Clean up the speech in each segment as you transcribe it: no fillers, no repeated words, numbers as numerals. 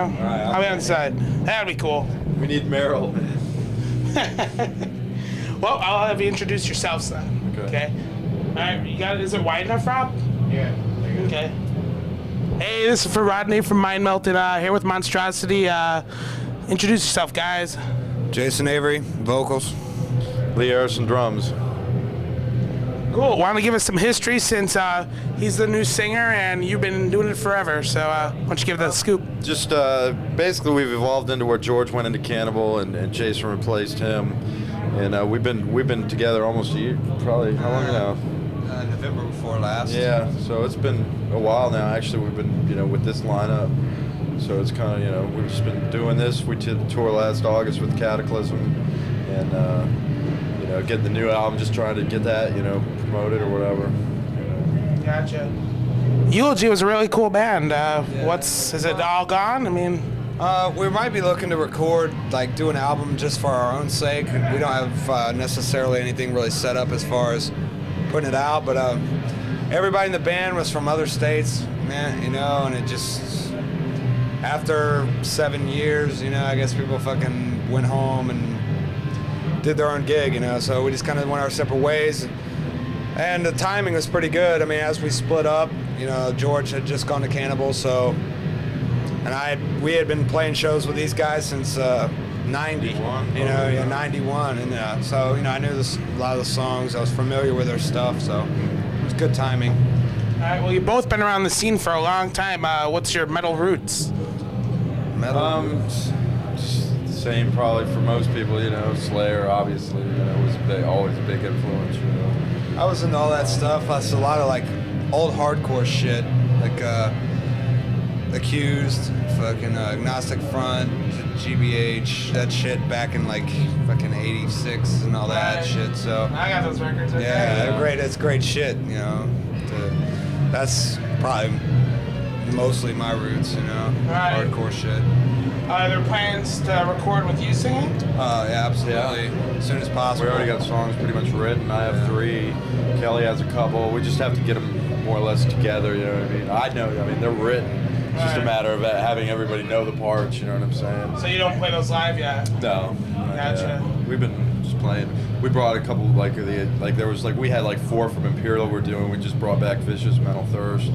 All right, I'll be on the side. That'd be cool. We need Meryl, man. Well, I'll have you introduce yourself, then. Okay. All right, you got it. Is it wide enough, Rob? Yeah. Okay. Hey, this is for Rodney from Mind Melted. Here with Monstrosity. Introduce yourself, guys. Jason Avery, vocals. Lee Harrison, drums. Cool. Want to give us some history since he's the new singer and you've been doing it forever. So why don't you give that scoop? Just basically, we've evolved into where George went into Cannibal and Jason replaced him, and we've been together almost a year. Probably how long now? November before last. Yeah. So it's been a while now. Actually, we've been with this lineup. So it's kind of we've just been doing this. We did the tour last August with Cataclysm, and getting the new album, just trying to get that promoted or whatever. Gotcha. Eulogy was a really cool band. Is it all gone? I mean, we might be looking to record, do an album just for our own sake. We don't have necessarily anything really set up as far as putting it out, but everybody in the band was from other states, man, and it just, after 7 years, I guess people fucking went home and did their own gig, so we just kind of went our separate ways. And the timing was pretty good. I mean, as we split up, George had just gone to Cannibal, and we had been playing shows with these guys since 90, 91, and so I knew a lot of the songs. I was familiar with their stuff, so it was good timing. All right. Well, you've both been around the scene for a long time. What's your metal roots? Roots. Same probably for most people. Slayer obviously was always a big influence. I was into all that stuff. That's a lot of old hardcore shit, Accused, fucking Agnostic Front, GBH, that shit back in fucking '86 and all that shit. So I got those records. Yeah, great. It's great shit. That's probably mostly my roots. Right. Hardcore shit. Are there plans to record with you singing? Yeah, absolutely. Yeah. As soon as possible. We already got songs pretty much written. I have 3. Kelly has a couple. We just have to get them more or less together. You know what I mean? I mean, they're written. It's just a matter of having everybody know the parts. You know what I'm saying? So you don't play those live yet? No. Gotcha. We've been just playing. We brought a couple there was we had 4 from Imperial we're doing. We just brought back Vicious, Mental Thirst.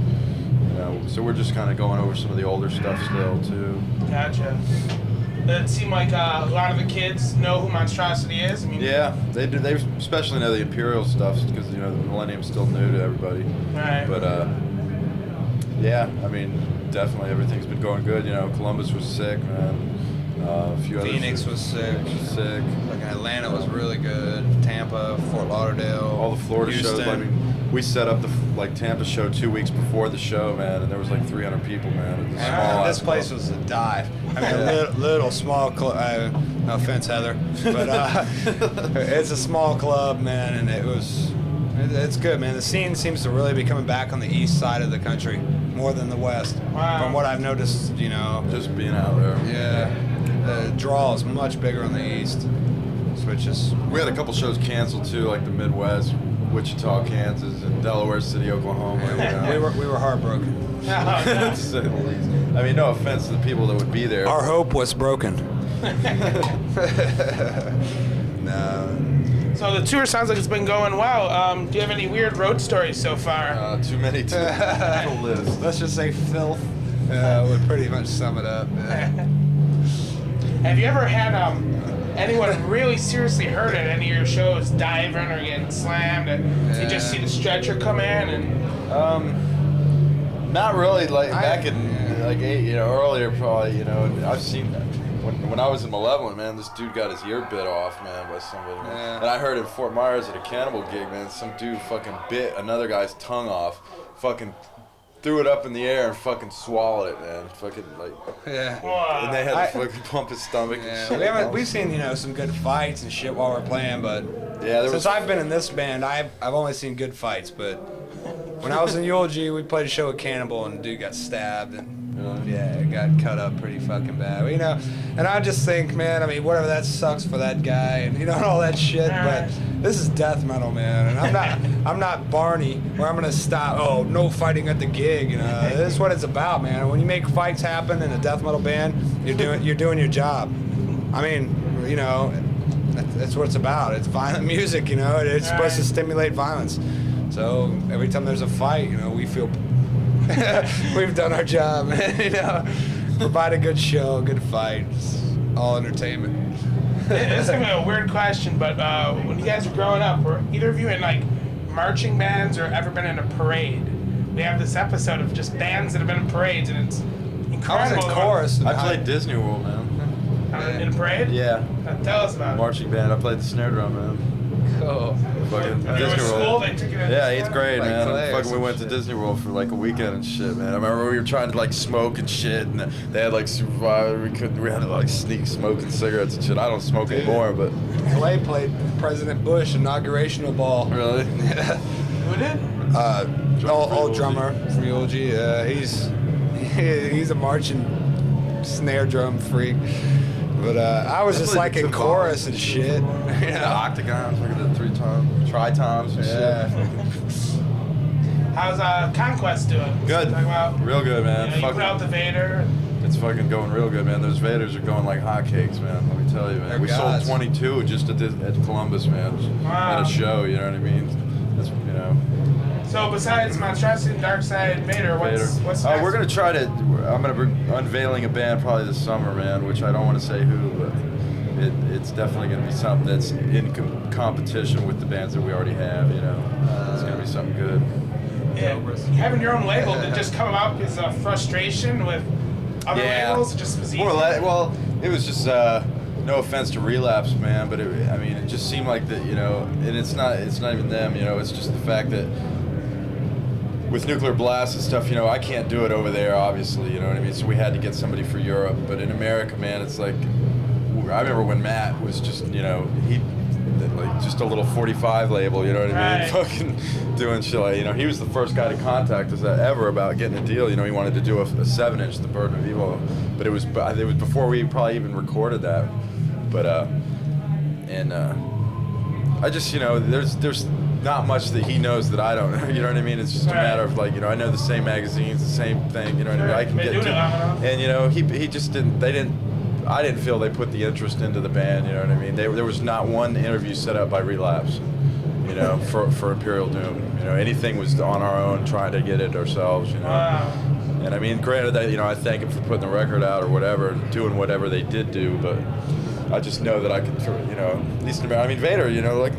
So we're just kind of going over some of the older stuff still too. Gotcha. It seemed like a lot of the kids know who Monstrosity is. I mean, yeah, they do. They especially know the Imperial stuff because the Millennium's still new to everybody. Right. But yeah, I mean, definitely everything's been going good. Columbus was sick, man. A few others. Phoenix was sick. Atlanta was really good. Tampa, Fort Lauderdale. All the Florida Houston. shows. I mean, we set up the Tampa show 2 weeks before the show, man, and there was 300 people, man. This place was a dive. I mean, a little small club. No offense, Heather, but it's a small club, man, and it's good, man. The scene seems to really be coming back on the east side of the country more than the west. Wow. From what I've noticed, Just being out there. Yeah, the draw is much bigger on the east. Switches. We had a couple shows canceled too, like the Midwest, Wichita, Kansas, and Delaware City, Oklahoma. We were heartbroken. To say the least. I mean, no offense to the people that would be there. Our hope was broken. No. So the tour sounds like it's been going well. Do you have any weird road stories so far? Too many to list. Let's just say filth would pretty much sum it up. Have you ever had anyone really seriously hurt at any of your shows, diving or getting slammed, and you just see the stretcher come in and? Not really. Back in 8, earlier probably. I've seen that. When I was in Malevolent, man, this dude got his ear bit off, man, by somebody. Man. Yeah. And I heard in Fort Myers at a Cannibal gig, man, some dude fucking bit another guy's tongue off, fucking threw it up in the air and fucking swallowed it, man. Fucking Yeah. And they had to fucking pump his stomach and shit. We've seen some good fights and shit while we're playing, but since I've been in this band, I've only seen good fights. But when I was in Eulogy, we played a show with Cannibal and the dude got stabbed, and Yeah, it got cut up pretty fucking bad. You know, and I just think, man, I mean, whatever, that sucks for that guy, and you know, and all that shit. But this is death metal, man, and I'm not Barney, where I'm gonna stop. Oh, no fighting at the gig. You know, this is what it's about, man. When you make fights happen in a death metal band, you're doing your job. I mean, you know, that's what it's about. It's violent music, you know. It's supposed to stimulate violence. So every time there's a fight, you know, we feel we've done our job, you know. Provide a good show, good fight, all entertainment. This is gonna be a weird question, but when you guys were growing up, were either of you in like marching bands or ever been in a parade? We have this episode of just bands that have been in parades, and it's incredible. I was in chorus. I played Disney World, man. In a parade? Yeah. Tell us about it. Marching band. I played the snare drum, man. Cool. Fucking When you were in Disney school, World. they took you to Yeah, 8th grade, Like man. class Fucking, we and went to shit. Disney World for like a weekend and shit, man. I remember we were trying to like smoke and shit, and they had like supervisor. We had to like sneak smoking cigarettes and shit. I don't smoke anymore, but Clay played President Bush inaugurational ball. really, Who did? Old drummer from Eulogy. He's a marching snare drum freak. But I was I just played like the in timbales. chorus and shit. the octagons, we did 3 times, tri-times and shit. How's Conquest doing? Good, Talk about, real good, man. you put out the Vader. It's fucking going real good, man. Those Vaders are going like hotcakes, man. Let me tell you, man. They're We gods. sold 22 just at Columbus, man. Wow. At a show, you know what I mean? That's, you know. So besides Monstrosity and Dark Side Vader, what's next? We're gonna try to. I'm gonna be unveiling a band probably this summer, man. Which I don't want to say who, but it's definitely gonna be something that's in competition with the bands that we already have. You know, it's gonna be something good. Yeah, having your own label did just come about because of frustration with other labels. It just was easy. More or less, well, it was just no offense to Relapse, man, but I mean, it just seemed like that, you know. And it's not even them, you know. It's just the fact that with Nuclear Blast and stuff, you know, I can't do it over there, obviously, you know what I mean? So we had to get somebody for Europe. But in America, man, it's like, I remember when Matt was just, you know, like just a little 45 label, you know what I mean? Right. Fucking doing shit like, you know, he was the first guy to contact us ever about getting a deal. You know, he wanted to do a 7-inch, The Burden of Evil. But it was before we probably even recorded that. But, I just, you know, there's not much that he knows that I don't know. You know what I mean? It's just a matter of like, you know, I know the same magazines, the same thing. You know what I mean? I can Been get doing it long enough. and you know, he just didn't. I didn't feel they put the interest into the band. You know what I mean? There was not one interview set up by Relapse. You know, for Imperial Doom. You know, anything was on our own, trying to get it ourselves. You know. Wow. And I mean, granted that, you know, I thank him for putting the record out or whatever, and doing whatever they did do, but I just know that I could, you know, at least in America. I mean, Vader, you know, like,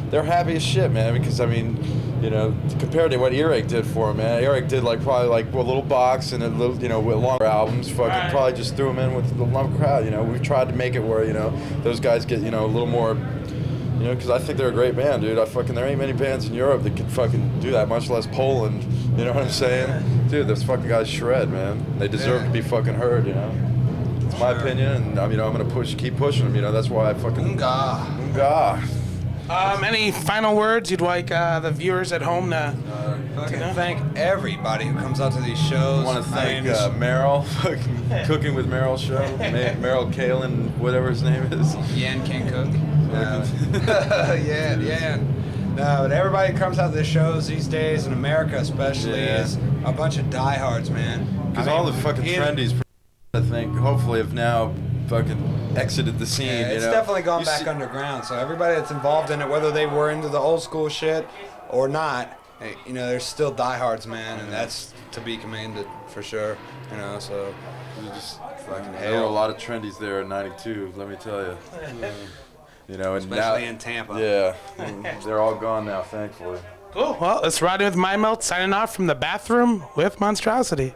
they're happy as shit, man, because, I mean, you know, compared to what Earache did for him, man, Earache did, like, probably, like, a little box and a little, you know, with longer albums, fucking probably just threw him in with the lump crowd, you know. We've tried to make it where, you know, those guys get, you know, a little more, you know, because I think they're a great band, dude. There ain't many bands in Europe that can fucking do that, much less Poland, you know what I'm saying? Dude, those fucking guys shred, man. They deserve to be fucking heard, you know. It's my opinion, and you know, I'm gonna keep pushing them. You know, that's why I fucking. Unga. Any final words you'd like the viewers at home to? Fucking thank everybody who comes out to these shows. I want to thank Meryl, fucking Cooking with Meryl show. Meryl Kalin, whatever his name is. Yan can cook. Yeah. No, but everybody who comes out to the shows these days, in America especially, is a bunch of diehards, man. Because all the fucking trendies, I think, hopefully have now fucking exited the scene. Yeah, it's you know? definitely gone back underground. So everybody that's involved in it, whether they were into the old school shit or not, you know, there's still diehards, man, and that's to be commended for sure. You know, so just fucking there were a lot of trendies there in '92. Let me tell you. You know, and especially now, in Tampa. Yeah, and they're all gone now, thankfully. Cool. Well, it's Rodney with My Melt signing off from the bathroom with Monstrosity.